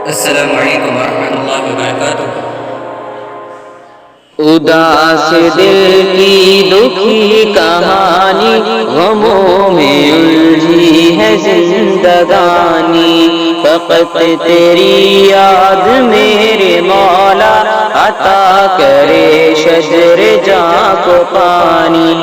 السلام علیکم ورحمۃ اللہ وبرکاتہ۔ اداس دل کی دکھی کہانی، غموں میں الجھی ہے زندگانی، فقط تیری یاد میرے مولا عطا کرے شجر جاں کو پانی۔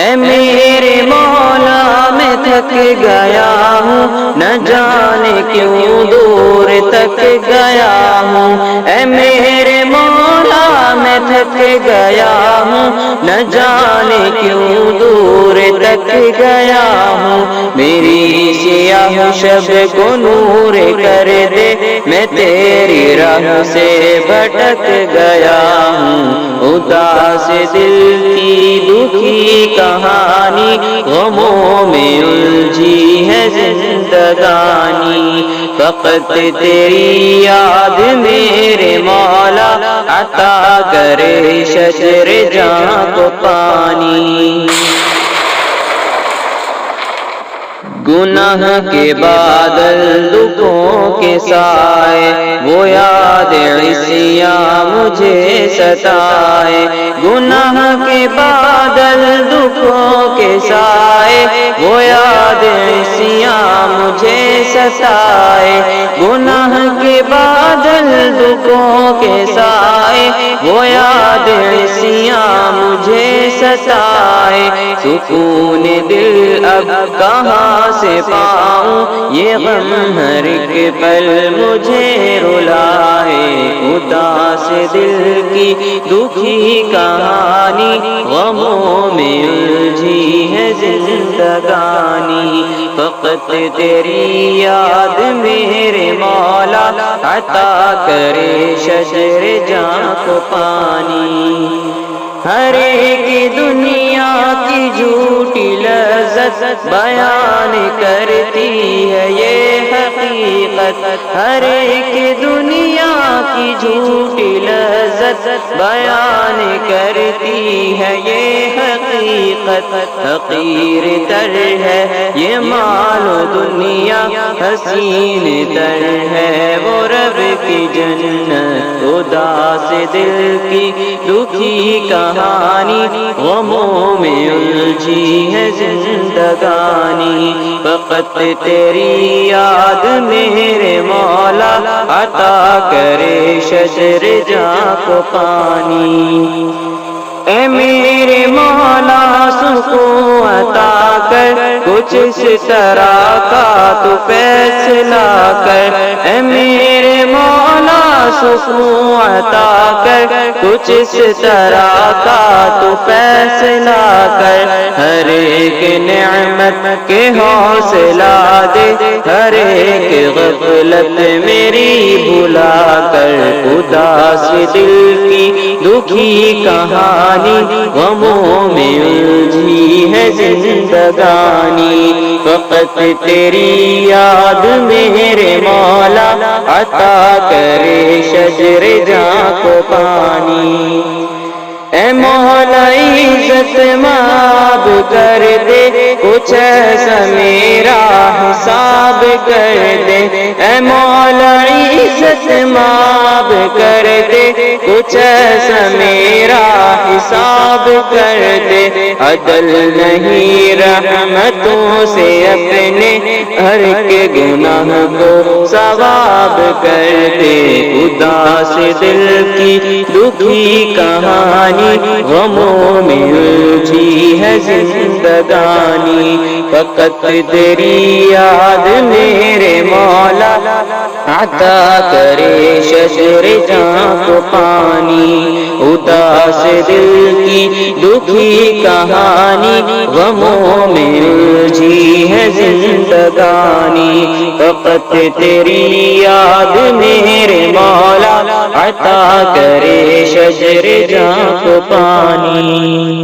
اے میرے مولا میں تھک گیا ہوں، نہ جانے کیوں دور تک گیا ہوں۔ اے میرے مولا میں تھک گیا ہوں، نہ جانے کیوں دور تک گیا ہوں۔ میری سیاہ شب کو نور کر دے، میں تیری راہ سے بھٹک گیا ہوں۔ اداس دل کی دکھی کہانی، غموں میں الجھی ہے زندگانی، فقط تیری یاد میرے مولا عطا کرے شجر جاں کو پانی۔ گناہ کے بادل دکھوں کے سائے، وہ یاد عصیاں مجھے ستائے۔ گناہ کے بادل دکھوں کے سائے، وہ یاد عصیاں مجھے ستائے۔ گناہ کے بادل دکھوں کے سائے، وہ یاد عصیاں مجھے ستائے۔ سکون دل اب کہاں سے پاؤں، یہ غم ہر ایک پل مجھے رلائے۔ اداس دل کی دکھی کہانی، غموں میں الجھی ہے زندگانی، فقط تیری یاد میرے مولا عطا کرے شجر جاں کو پانی۔ ہر ایک دنیا کی جھوٹی لذت بیان کرتی ہے یہ حقیقت، ہر ایک دنیا کی جھوٹی لذت بیان کرتی ہے یہ حقیقت۔ حقیر تر ہے یہ مال و دنیا، حسین تر ہے وہ رب کی جنت۔ اداس دل کی دکھی کہانی، غموں میں الجھی ہے زندگانی، فقط تیری یاد میرے مولا عطا کرے شجر جاں کو پانی۔ اے میرے مولا سکون عطا کر، کچھ اس طرح کا تو فیصلہ کر۔ اے میرے مولا سکون عطا کر، کچھ اس طرح کا تو فیصلہ کر۔ ہر ایک نعمت کے حوصلہ دے، ہر ایک غفلت میری بھلا کر۔ اداس دل کی دکھی کہانی، غموں میں الجھی ہے زندگانی، فقط تیری یاد میرے مولا عطا کرے شجر جاں کو پانی۔ اے مولا عزت ماب کر دے، کچھ ایسا میرا حساب کر دے۔ اے مولا عزت ماب کر دے، کچھ ایسا میرا حساب کر دے۔ عدل نہیں رحمتوں سے اپنے، ہر ایک گناہ کو ثواب کر دے۔ اداس دل کی دکھی کہانی، غموں میں الجھی ہے زندگانی، فقط تیری یاد میرے مولا عطا کرے شجر جاں کو پانی۔ اداس دل کی دکھی کہانی، غموں میں الجھی ہے زندگانی، فقط تیری یاد میرے مولا عطا کرے شجر جاں کو پانی۔